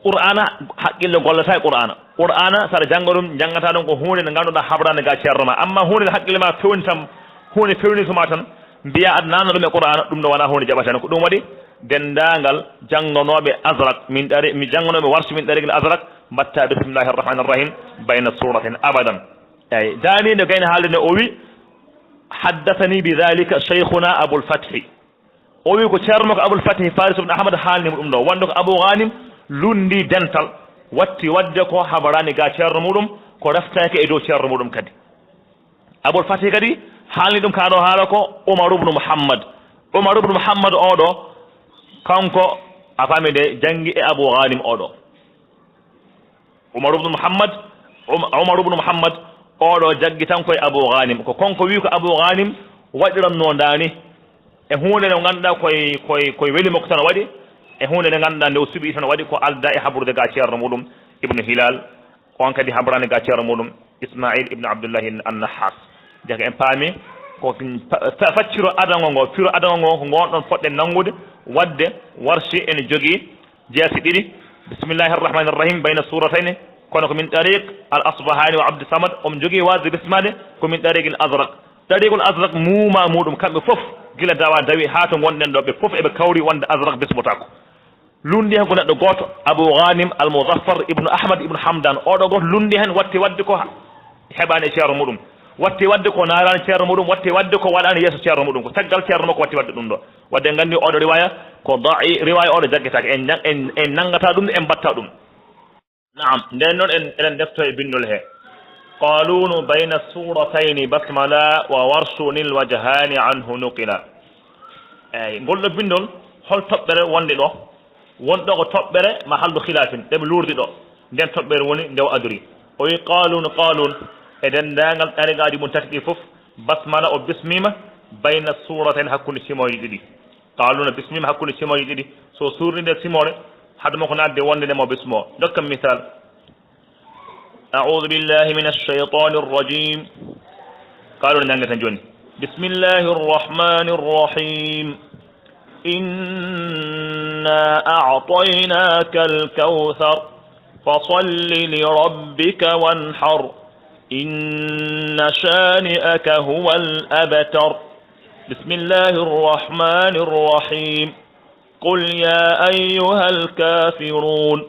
S1: qur'ana haqqille gollata e qur'ana saɗa jangga ɗum janggata ɗum ko hunde nde ganduɗa haɓrande ga ceerno ma amma hunde nde haqqille ma fewni tan hunde fewnitoma tan mbiya aɗa nanno ɗum e qur'ana ɗum ɗo wona hunde jaɓateno ko ɗum waɗi dendagal jangganoɓe azrak mi jangganoɓe warsi min ɗarigal azrak mbatta bisimillahi arrahmani arrahim bayna suratin abadan eyyi danide gayne haalde nde o wi haddathani bi dhalika cheikhuna aboul fathi o wi ko ceerno ko aboul fathi faris ibne ahmad haalnimo ɗum ɗo wonde ko abou ghanim lundi dental watti wadde ko habarani ga ceerno muɗum ko reftaki e dow ceerno muɗum kadi aboul fathi kadi haalni ɗum kaɗo haala ko oumar ibnu mouhammad oɗo kanko a faami de jangi e Abu Ghanim oɗo Umar ibn Muhammad oɗo jaggi tan koye Abu Ghanim ko konko wi ko Abu Ghanim waɗiranno ndani e hunde nde ganduɗa koye weli makko tan waɗi e hunde nde ganduɗa nde o suuɓi tan waɗi ko alda e habrude ga ceerno muɗum Ibnu Hilal on kadi habrani ga ceerno muɗum Ismail ibnu Abdullahi an-Nahas jaka en paami ko facciro adano ngo firo adano ngo ko gonɗon poɗɗen nangude wadde warshi ene jogii jeesi ɗiɗi bisimillahi arrahmani irrahim bayna suratayni kono ko min tariq al asbahani wa abdi samad omo jogii wasde bismade ko min tariq al azraq tariqul azraq muuma muɗum kamɓe fof gila dawa dawi ha to gonɗen ɗo ɓe fof eɓe kawri wonde azraq bismotako lundi hen ko neɗɗo goto Abu Ghanim al Muzaffar ibnu Ahmad ibnu Hamdan oɗo goto lundi hen watti wadde ko heɓani e ceerno muɗum watti wadde ko narani ceerno muɗum watti wadde ko waɗani yeeso ceerno muɗum ko caggal ceerno makko watti wadde ɗum ɗo wadde en gandi oɗo riwaya ko riwaya oɗo jaggetake en nangata ɗum en mbatta ɗum naam nden noon eɗen defto e bindol he qalunu bayna suratayni basmala wa warsunil wajhani anhu nuqila eyyi ngol ɗo bindol hol toɓɓere wonde ɗo wonɗo ko toɓɓere ma haldu khilafin ɗeɓe lurdi ɗo nden toɓɓere woni ndew adori o wi qalun e dendagal ɗarigaji mum tati ɗi fof basmala o bismima bayna suratayn hakkude simoji ɗiɗi qaluna bismima hakkude simoji ɗiɗi so surni nde simore hadma ko nadde wonde ndemo bismo dokkam misal a'udhu billahi minash shaytanir rajim qaluna jangata joni bismillahir rahmanir rahim inna a'tainaka al-kawthar fasalli li rabbika wanhar inna shani'aka huwa al-abtar bismillahir rahmanir rahim qul ya ayyuhal kafirun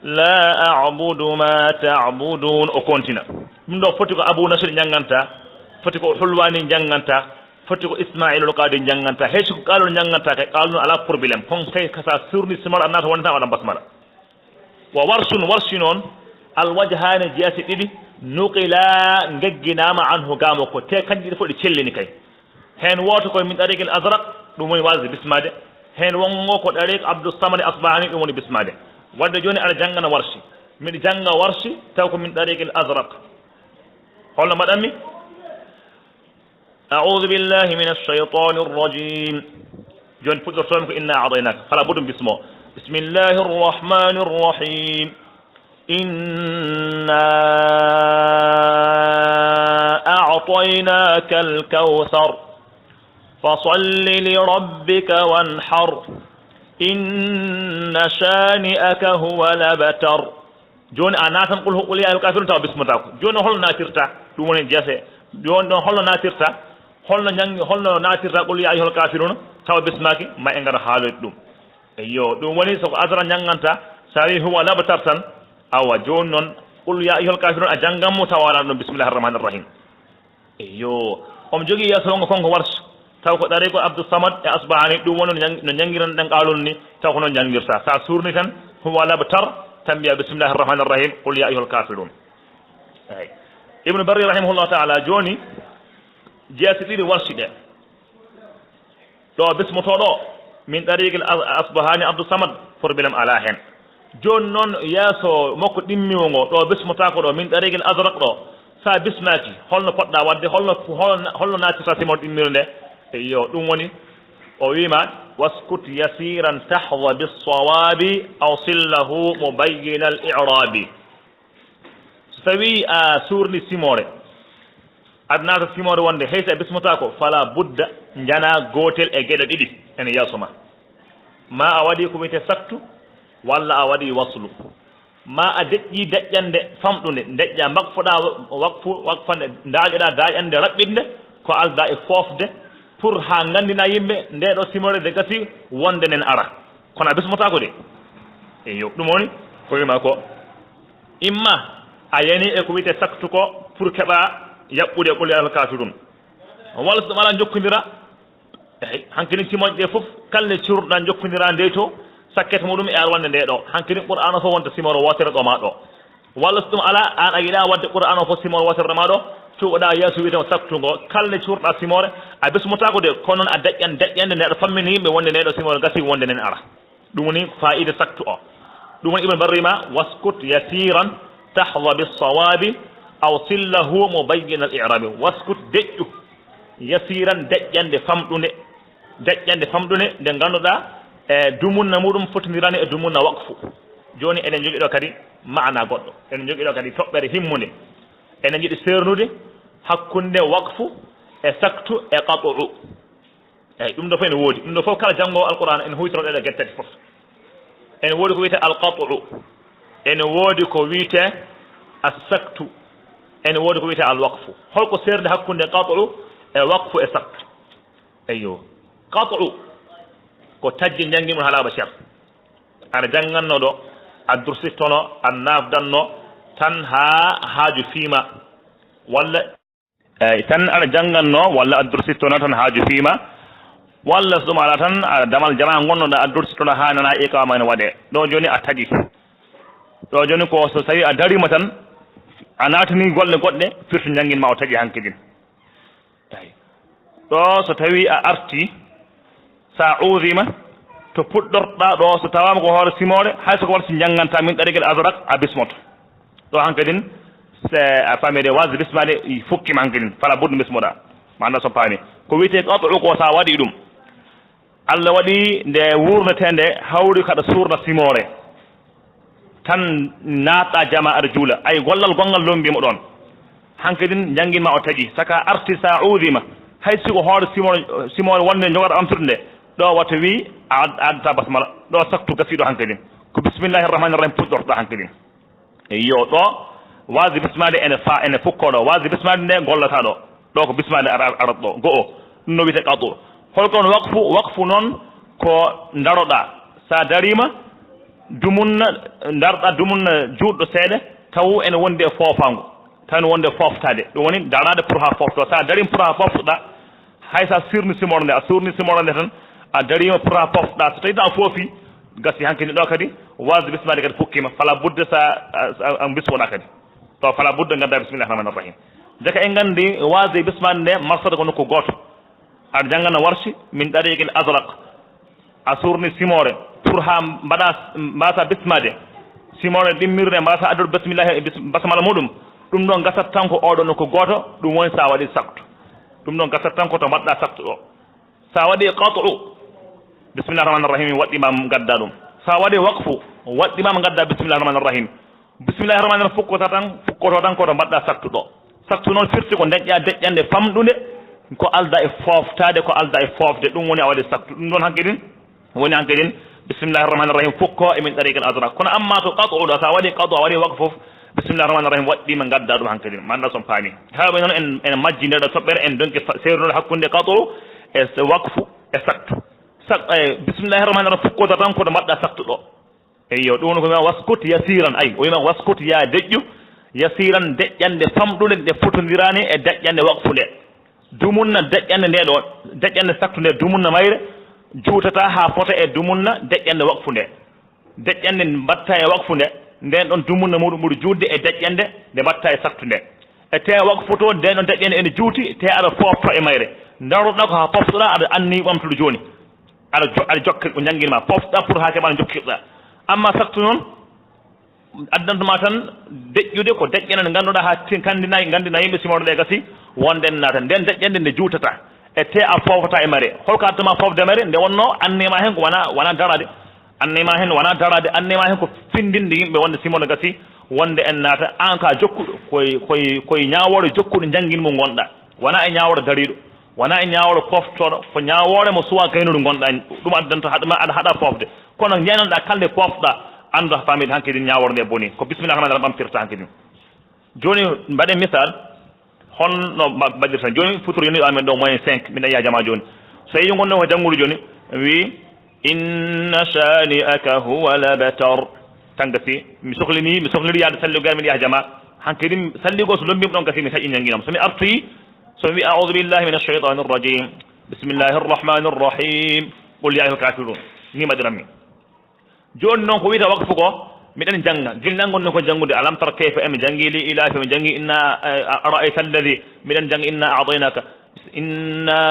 S1: la a'budu ma ta'budun o kontina ɗum ɗo foti ko Abu Nasr janganta foti ko Hulwani janganta foti ko Ismailul Qadi janganta heyso ko qalol janganta kay qalol ala probléme kon kay kasa surni simar annata wonata waɗa basmala wa warshi noon alwajhani jeesi ɗiɗi nuqila gegginama anhu gamo ko te kanƴi ɗi fof ɗi cellini kay hen woto koye min tariq al azraq ɗum woni wasde bismade hen wongo ko tariq Abdus Samad Asbahani ɗum woni bismade wadde joni aɗa janggana warshi miɗa jangga warshi taw ko min tariq al azraq holno mbaɗanmi a'udhu billahi minash shaytanir rajim joni puɗɗortomi ko inna a'tainaka fala boɗum bismo bismillahir rahmanir rahim inna a'tainaka al-kawthar fasalli li rabbika wanhar inna shani'aka huwa al-abtar joni a natan qul ya ayyuhal kafirun taw bismotako joni holno natirta ɗum woni jeese joni ɗon holno natirta holno natirta qul ya ayyuhal kafirun taw bismaki ma en gara haaloyde ɗum eyyo ɗum woni soko asra janganta sa wi huwa al-abtar tan awa joni noon qul ya ayyuhal kafirun a janggammo taw ala ɗon bismillahir rahmanir rahim eyyo omo jogui yeeso wongo konko warta taw ko ɗari ko Abdus Samad e Asbahani ɗum woni no jangiran ɗen qalol ni taw ko noon jangirta sa surni tan huwa al-abtar tan mbiya bismillahir rahmanir rahim qul ya ayyuhal kafirun eyyi Ibnu Barri rahimahullahu ta'ala joni jeesi ɗiɗi warsi ɗe ɗo bismotoɗo min ɗariqil Asbahani Abdus Samad probléme ala hen joni noon yeeso makko ɗimmiwo ngo ɗo bismotako ɗo min ɗariqil azraq ɗo sa bismaki holno poɗɗa wadde holno natirta simon ɗimmiro nde eyyo ɗum woni o wima waskut yasiran tahwa bis-sawabi aw sillahu mubayyin al-i'rabi so tawi a surni simore adnata simore wonde haysa bismotako fala budda jana gotel e gueɗe ɗiɗi ene yeesoma ma a waɗi ko wiyete saktu walla a waɗi waslu ma a deƴƴi deƴƴande famɗude deƴƴa makfoɗa wakfande daaƴoɗa daaƴande raɓɓinde ko alda e fofde pour ha gandina yimɓe ndeɗo simore de gasi wonde nen ara kono a bismotako de eyo ɗum woni ko wima ko imma a yani e ko wiyete saktu ko pour keɓa yaɓɓude qul ya ayyuhal kafirun walla so ɗum ala jokkodira eyi hankkini simoje ɗe foof kalle curɗa jokkodira nde to sakkete muɗum e ar wonde nde ɗo hankkini qur'an o fof wonta simore wotere ɗo ma ɗo walla so ɗum ala an a yiiɗa wadde qur'an o fof simore wotere ɗo ma ɗo cuuɓoɗa yeeso wiyetema saktugo kalle curɗa simore a bismotako de kono noon a deƴƴan deƴƴande ndeɗo fammini yimɓe wonde ndeɗo simore gasi wonde nen ara ɗum woni fa'ida saktu o ɗum woni ibn barrima waskut yasiran tahda bisawabi aw sillahu mubayyin al i'rabi waskut deƴƴu yasiran deƴƴande famɗude nde ngannduɗa e dumunna muɗum fotodirani e dumunna waqfu joni enen jogui ɗo kadi maana goɗɗo enen jogui ɗo kadi toɓɓere himmude enen jiiɗi sernude hakkunde waqfu e saktu e qat'u eyyi ɗum ɗo fof ene woodi ɗum ɗo fof kala janngowo alquran ene huytoro ɗeɗo gueɗe tati fof ene woodi ko wiyete alqat'u ene woodi ko wiyete assaktu ene woodi ko wiyete alwaqfu holko serde hakkunde qat'u e waqfu e saktu eyyo qat'u ko tajji jangguimon haala bachar aɗa jangganno ɗo a dursittono a nafdanno tan ha haaju fiima walla eyyi tan aɗa jangganno walla a dursittono tan haaju fiima walla so ɗum ala tan aɗa damal jama gonnoɗa a dursittono ha nana iqama ene waɗe ɗo joni a taaƴi ɗo joni ko so tawi a darima tan a natani golle goɗɗe firtu jangguinma o taaƴi hankkadin eyyi ɗo so tawi a arti sa udima to puɗɗorɗa ɗo so tawama ko hoore simore hay soko warti jangganta min ɗariguel adrak a bismoto ɗo hankkadin a famide wasde bismade fukkima hankkadin fala budde bismoɗa manda so paami ko wiyete qat'u ko sa waɗi ɗum Allah waɗi nde wurnetende hawri kada surna simore tan natɗa jama aɗa juula ay gollal gongal lombima ɗon hankkadin jangguinma o taaƴi saka arti sa udima hay siko hoore simore wonde jogata amtude nde ɗo watta wi a addata basmala ɗo saktu gasiɗo hankkadin ko bisimillahi irrahmani irrahim puɗɗortoɗa hankkadin eyyo ɗo wasde bismade ene fukkoɗo wasde bismade nde gollata ɗo ko bismade arat ɗo go'o ɗum no wiyete qat'u holko on waqfu noon ko daroɗa sa darima dumunna darɗa dumunna juuɗɗo seeɗa taw ene wondi e foofango taw ene wondi e foftade ɗum woni darade pour ha fofto sa darima pour ha poftoɗa hay sa sirni simore nde a surni simore nde tan a darima pour ha poftoɗa so tawi tan a foofi gasi hankkadi ɗo kadi wasde bismade kadi fukkima fala budde sa bismoɗa kadi to fala budde gadda bisimillahi rahmani irrahim jaka en gandi wasde bismade nde marsata ko nokku goto aɗa janggana warsi min ɗariqil adrak a surni simore pour ha mbasa bismade simore ɗimmirde mbasa addude bisimillahi basmala muɗum ɗum ɗon gasat tan ko oɗo nokku goto ɗum woni sa waɗi saktu ɗum ɗon gasat tan ko to mbaɗɗa saktu ɗo sa waɗi qat'u bisimillahi rahmani irrahim waɗɗimama gadda ɗum sa waɗi waqfu waɗɗimama gadda bisimillahi rahmani irrahim bisimillahi rahmani irrahim fukkoto tan koto mbaɗɗa saktu ɗo saktu noon firti ko deƴƴa deƴƴande famɗude ko alda e foftade ko alda e fofde ɗum woni a waɗi saktu ɗum ɗon hankkadin woni hankkadin bisimillahi irrahmani irrahim fukko emin ɗariqel adrak kono amma to qat'u ɗo sa waɗi qat'u a waɗi waqfu fof bisimillahi rahmani irrahim waɗɗima gadda ɗum hankkadin manda son paami hawɓe noon en majji ndeɗo toɓɓere en donki sernude hakkunde qat'u e waqfu e saktu bisimillahi rahmani irrahim fukkoto tan koto mbaɗɗa saktu ɗo eyyo ɗum woni ko wiyama waskut yasiran ay o wiyama waskut ya deƴƴu yasiran deƴƴande famɗude nde fotodirani e deƴƴande waqfu nde dumunna deƴƴande nde ɗo deƴƴande saktu nde dumunna mayre juutata ha fota e dumunna deƴƴande waqfu nde deƴƴande mbatta e waqfu nde nden ɗon dumunna muɗum ɓuuri juutde e deƴƴande nde mbatta e saktu nde e te waqfu to nden ɗon deƴƴande ene juuti te aɗa fofto e mayre daroɗa ko ha poftoɗa aɗa anni ɓamtude joni aɗa jokka ko jangguinma poftoɗa pour ha keɓa no jokkirɗa amma saktu noon addantuma tan deƴƴude ko deƴƴene nde ngannduɗa ha gandina yimɓe simore ɗe gasi wonden nata nden deƴƴande nde juutata e te a fofata e mare holko addama fofde mare nde wonno annema hen ko wona darade annema hen wona darade annema hen ko findinde yimɓe wonde simore gasi wonde en naata an ka jokkuɗo koye ñawore jokkuɗo jangguin mo gonɗa wona e ñawore dariɗo wona e ñawore poftoɗo ko ñawore mo suwa gaynuɗo gonɗa ɗum addanta aɗa haɗa fofde kono ñanoɗa kalde pofɗa andu famide hankkadi ñawore nde boni ko bisimillahi rahmani rahim ɓamtirta hankkadi joni mbaɗe misal honno mbaɗirta joni futuro yoni amen ɗo moyen 5 min ɗaya jama joni so yi gonno ko janggude joni wi inna shani'aka huwa labtar tan gasi mi sohliri yaade salligo gar min yaha jama hankkadi salligo so lombima ɗon gasi mi taƴi ñanguinam somi artoyi somi wi a'udhu billahi min alcheitan irrajim bisimillahi irrahmani irrahim qul ya ayyuhal kafirun ni mbaɗiranmi joni noon ko wiyata waqfu ko miɗen jangga gilnal gonno ko janggude alam tar kayfa emi jangi li ilafi mi jangi inna ara'ayta alladi miɗen jangga inna a'tainaka إنا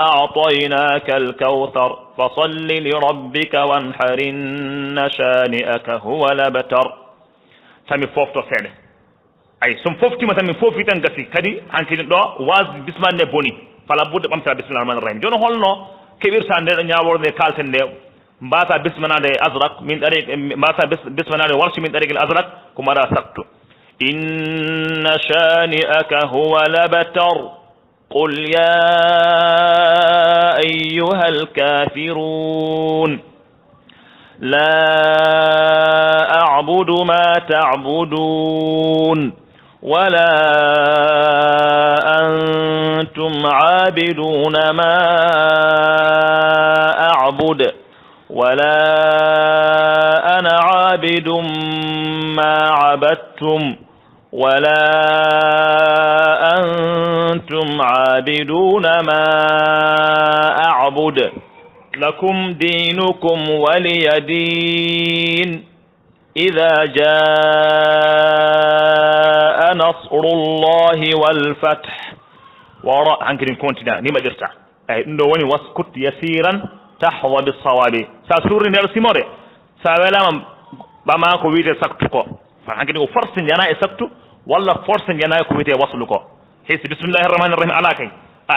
S1: أعطيناك الكوثر فصل لربك وانحر إن شانئك هو الأبتر تامي فوفتو سيني أي سم فوفتي ما تامي فوفتي تنغسي كدي أنت دو واز بسم الله بوني فلا بد بامتا بسم الله الرحمن الرحيم جون هولنو كبير ساندي نياور دي كالتن دي مباتا بسم الله دي أزرق من طريق مباتا بسم الله دي ورش من طريق الأزرق كمارا سكتو إن شانئك هو الأبتر قل يا أيها الكافرون لا أعبد ما تعبدون ولا أنتم عابدون ما أعبد ولا أنا عابد ما عبدتم ولا أنتم عابدون ما أعبد لكم دينكم ولي دين إذا جاء نصر الله والفتح وراء عنك كونتنا نما جرتا أي إنه وني واسكت يسيرا تحظى بالصواب ساسور نرسمه سأولا بما كويت سكتكو فعنك فرس جنا سكتو ولا فرس جنا كويت وصلكو هيس بسم الله الرحمن الرحيم على كي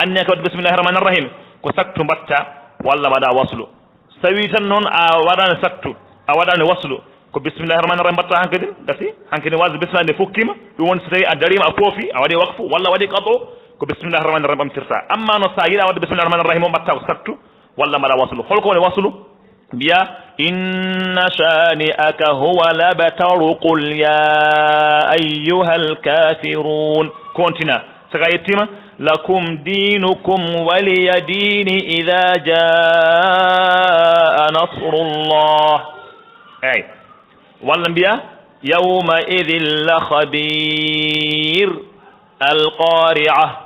S1: أنك بسم الله الرحمن الرحيم كسكتو بتا ولا بدا وصلو سويتا نون أودان سكتو أودان وصلو ko bismillahir rahmanir rahim batta hankadi dasi hankadi wazi bismillah ne fokkima dum won so tawi a darima a foofi a waɗi wakfu walla waɗi qato ko bismillahir rahmanir rahim ɓamtirta amma no sa yiɗa wadde bismillahir rahmanir rahim o mbatta ko sattu walla mbaɗa waslu holko woni waslu mbiya inna shani'aka huwa labtaru qul ya ayyuhal kafirun kontina saka yettima lakum dinukum waliya dini idha jaa nasrullah ay ولا بيا يومئذ لخبير القارعة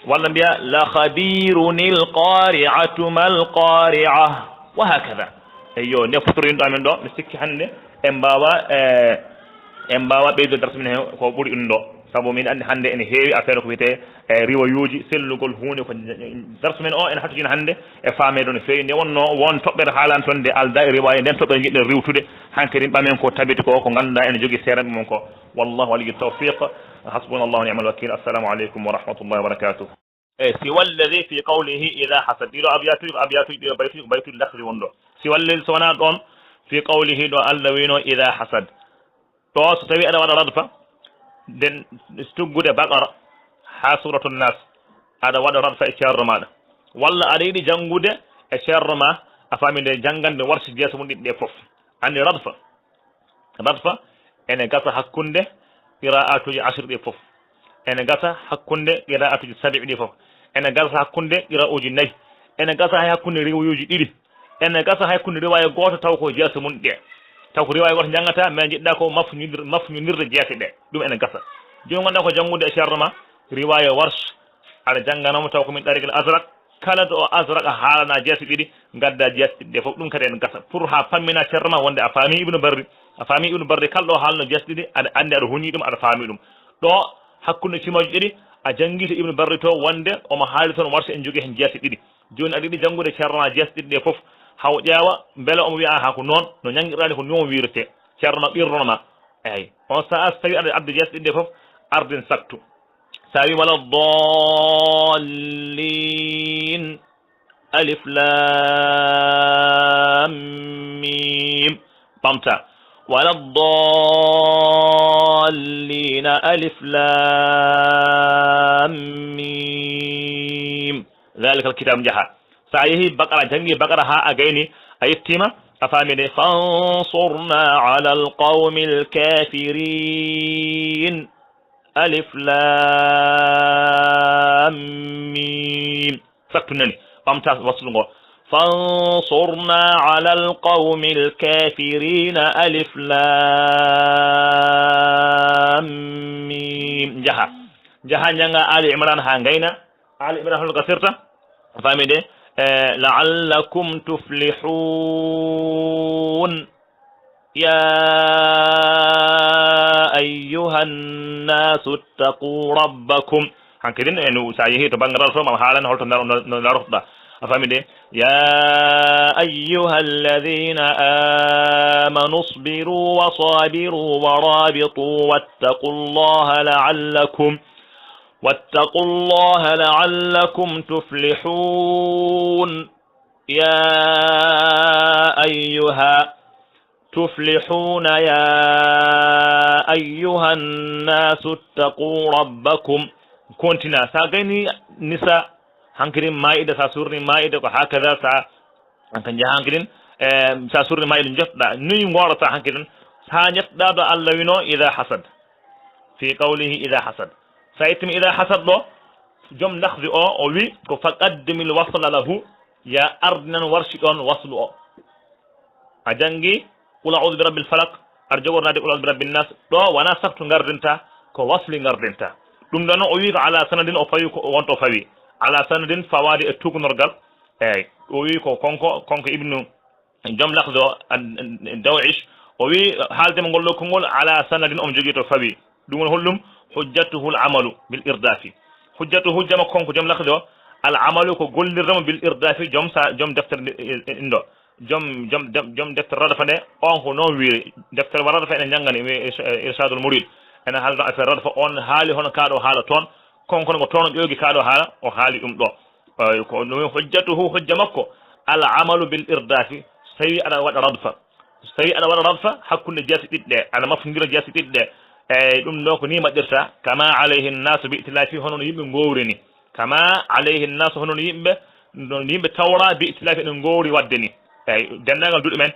S1: ولا بيا لخبير القارعة ما القارعة وهكذا ايو نفترين دامن دو مسكي حنده امباوا بيدو درس من ko buri undo sabo min andi hande en heewi affaire ko wite riwayuji sellugol hunde ko dars men o en hatujin hande e famedo no feewi nde wonno won toɓɓere haalan toon nde alda e riwaya nden toɓɓere jiɗɗen riwtude hankadi ɓamen ko tabiti ko ko ganduɗa ene jogui seeranɓe mon ko wallahu waliyu tawfiq hasbuna allahu ni'mal wakil assalamu aleykum wa rahmatullahi wa barakatuh siwa alladi fi qawlihi ida hasad ɗiɗo abiyatuji ɗiɗo baytuji lakhdi wonɗo siwa alladi so wona ɗon fi qawlihi ɗo allah wino ida hasad ɗo so tawi aɗa waɗa radfa den tuggude baqara ha suratul nas aɗa waɗa radfa e ceerno maɗa walla aɗa yiɗi janngude e ceerno ma a faami nde janngande warti jeeso mum ɗiɗi ɗe fof andi radfa ene gasa hakkunde qira'atuji ashir ɗi fof ene gasa hakkunde qira'atuji sabi ɗi fof ene gasa hakkunde qira'uji nayyi ene gasa hay hakkunde riwayuji ɗiɗi ene gasa hay hakkunde riwaya goto taw ko jeeso mum ɗe taw ko riwaya goto jangata mais jiɗɗa ko mafñodirde jeese ɗe ɗum ene gasa joni gonɗa ko janngude e ceerno ma riwaya warsh aɗa jannganamo taw komin ɗarigal asrak kala ɗo asrak a haalana jeese ɗiɗi gadda jeese ɗiɗi ɗe fof ɗum kadi ene gasa pour ha pammina ceerno ma wonde a faami ibnu barri kala ɗo haalno jeese ɗiɗi aɗa andi aɗa huñi ɗum aɗa faami ɗum ɗo hakkunde simaji ɗiɗi a jangi to ibnu barri to wonde omo haali toon warsa en jogui hen jeese ɗiɗi joni aɗa yiɗi janngude ceerno ma jeese ɗiɗi ɗe fof haw ƴeewa beele omo wiya ha ko noon no ñanguirɗani ko noon wirete ceerno ɓirronoma eyyi on saaha so tawi aɗa abde jeese ɗiɗi ɗe fof ardin saktu sa wi wala dallin alif lam mim ɓamta wala dallin alif lam mim ذلك الكتاب جاها سايه بقرة جنگي بقرة ها أجيني أيتما أفهمني فانصرنا على القوم الكافرين ألف لام ميم سكتنني قمت وصلوا فانصرنا على القوم الكافرين ألف لام ميم جها جنگا آل عمران هانجينا آل عمران هل قصرت فهمني لعلكم تفلحون يا أيها الناس اتقوا ربكم hankirin en sa yehi to bangal to ma haalan holto narotda afami de ya ayyuhalladhina amanu isbiru wa sabiru wa rabitu wattaqullaha la'allakum tuflihun يا أيها الناس اتقوا ربكم كونتنا ساقيني نساء هنكرين مائدة ساسورني مائدة وهكذا هنكن جا هنكرين ساسورني مائدة جفدا ني مورتا هنكرين سانيفدا الله وينو إذا حسد في قوله إذا حسد سيتم إذا حسد له جم نخذ أو وي فقدم الوصل له يا أردنا ورشكون وصلوا أجنجي قل أعوذ برب الفلق أرجو نادي قل أعوذ برب الناس دو وانا سبت غاردنتا كو وصل غاردنتا دum dano o wi ala sanadin o fawi ko wonto fawi ala sanadin fawadi e tukunorgal eyi o wi ko konko ibnu jom lakhdo dawish o wi haalde mo gollo kongol ala sanadin o jogi to fawi dum won hollum hujjatuhu al amalu bil irdafi hujjatuhu jama konko jom lakhdo al amalu ko gollirramo bil irdafi jom defter indo jom defter radafa de on ko non wiiri defter radafa ene jangani irshadul murid ene haalno affaire radafa on haali hono kaɗo haala toon konko ngo toon ƴoogi kaɗo haala o haali ɗum ɗo ko no hujjatuhu hujja makko al amalu bil irdafi so tawi aɗa waɗa radfa hakkunde jeese ɗiɗɗe aɗa mafodira jeese ɗiɗɗe eyyi ɗum ɗo ko ni maɗirta kama alayhi nnasu bi itilafi hono no yimɓe gowri ni kama alayhi nnasu hono no yimɓe tawra bi itilafi eɗen gowri wadde ni eyyi dendagal duɗe men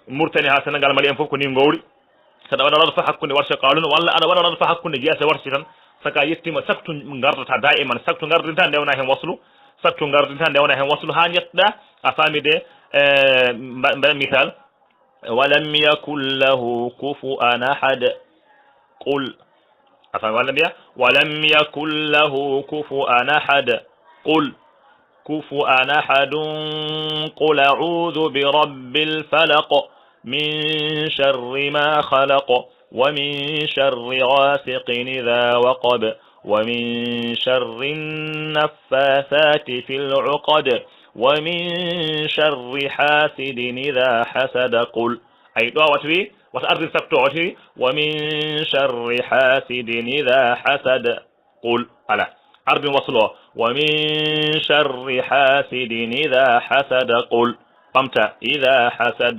S1: Mauritanie ha Sénégal Mali en foof ko ni gowri saɗa waɗa radfa hakkunde warse qalun walla aɗa waɗa radfa hakkunde jeese warsi tan saka yettima saktu gardata daiman saktu gardinta ndewna hen waslu ha jetɗa a faami de mbaɗa misal walam yakun lahu kufu'an ahad qul afan wala biya walam yakul lahu kufu'an ahad qul kufu'an ahadun qul a'udhu bi rabbil falaq min sharri ma khalaq wa min sharri ghasiqin idha waqab wa min sharri an-naffathati fil 'uqad wa min sharri hasidin idha hasad qul ay do watwi wata ardi sakto wati wa min sharri hasidin idha hasad qul ala ardi waslo wa min sharri hasidin idha hasad qul qamta idha hasad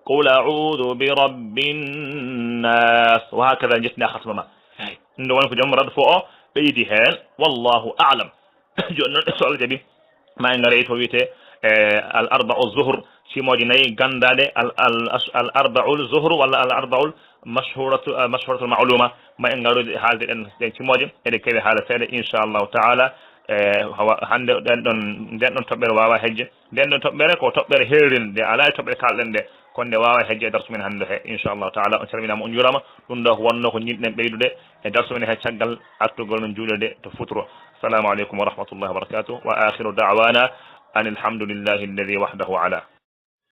S1: qul a'udhu bi rabbin nas wa hakadha jitna khatmama ndo won ko jom rad fo o beedi hen wallahu a'lam jonnon so jabi ma ngare to wite al arba'u zuhr simoji nayi gandade al arba'ul zuhr walla al arba'ul mashhuratu ma'luma ma en garude haalde den simoji ede kewe haala seede inshallah taala hande den don tobbere wawa hejje den don tobbere ko tobbere heerinde ala tobbere kalden de konde wawa hejje darsu men hande he inshallah taala on salminama on jurama dum do wonno ko nyidden beydude e darsu men he caggal attugol men juulede to futuro assalamu alaikum wa rahmatullahi wa barakatuh wa akhiru da'wana anil hamdulillahi alladhi wahdahu ala